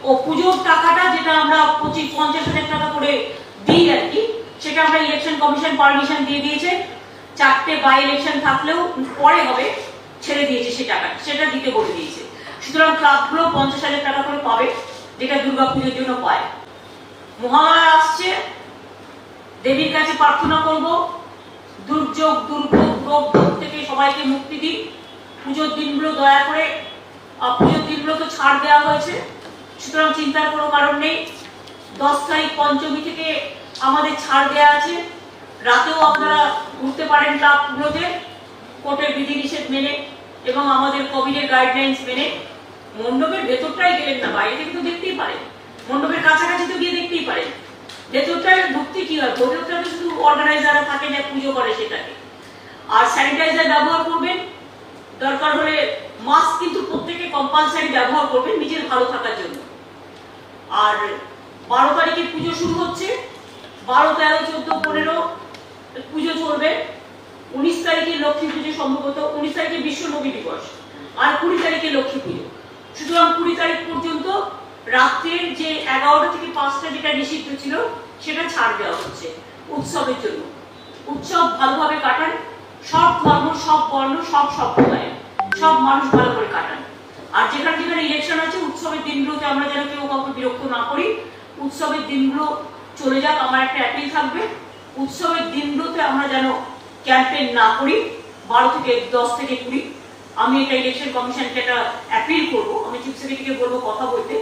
ও পুজোর টাকাটা যেটা আমরা 50,000 টাকা করে দিই আর কি, সেটা আমরা ইলেকশন কমিশন পারমিশন দিয়ে দিয়েছে। 4টে বাই ইলেকশন থাকলেও পরে হবে, ছেড়ে দিয়েছে সে টাকা, সেটা দিতে বলে দিয়েছে। সুতরাং ক্লাবগুলো 50,000 টাকা করে পাবে, যেটা দুর্গাপুজোর জন্য পায়। মহালয়া আসছে, দেবীর কাছে প্রার্থনা করব দুর্যোগ দুর্ভোগ রোগ থেকে সবাইকে মুক্তি দিন। পুজোর দিনগুলো দয়া করে, পুজোর দিনগুলো তো ছাড় দেওয়া হয়েছে, সুতরাং চিন্তার কোনো কারণ নেই। 10 তারিখ পঞ্চমী থেকে আমাদের ছাড় দেওয়া আছে, রাতেও আপনারা ঘুরতে পারেন ক্লাবগুলোতে কোর্টের বিধিনিষেধ মেনে এবং আমাদের কোভিডের গাইডলাইন্স মেনে। মণ্ডপের ভেতরটাই গেলেন না, বাইরে থেকে তো দেখতেই পারেন, মণ্ডপের কাছাকাছি তো গিয়ে দেখতেই পারেন, ভেতরটায় ঢুকতে কি হয়, ভেতরটা তো শুধু অর্গানাইজাররা থাকে যে পুজো করে সেটাকে। আর স্যানিটাইজার ব্যবহার করবেন, দরকার হলে মাস্ক কিন্তু প্রত্যেকে কম্পালসারি ব্যবহার করবেন নিজের ভালো থাকার জন্য। আর 12 তারিখে পুজো শুরু হচ্ছে, 12, 13, 14, 15 পুজো চলবে। 19 তারিখে লক্ষ্মী পুজো, সম্ভবত 19 তারিখে বিশ্ব নবী দিবস, আর 20 তারিখে লক্ষ্মী পুজো। সুতরাং 20 তারিখ পর্যন্ত রাত্রের যে 11টা থেকে 5টা যেটা নিষিদ্ধ ছিল সেটা ছাড় দেওয়া হচ্ছে উৎসবের জন্য। উৎসব ভালোভাবে কাটান, সব ধর্ম, সব বর্ণ, সব সম্প্রদায়, সব মানুষ ভালো করে কাটান। আর যেখানে যেখানে ইলেকশন আছে, উৎসবের দিনগুলোতে আমরা যেন কেউ কাউকে বিরক্ত না করি, উৎসবের দিনগুলো চলে যাক। আমার একটা অ্যাপিল থাকবে, উৎসবের দিনগুলোতে আমরা যেন ক্যাম্পেইন না করি। 12 থেকে 10 থেকে 20 আমি এটা ইলেকশন কমিশনকে একটা অ্যাপিল করবো, আমি চিফ সেক্রেটারিকে বলবো কথা বলতে।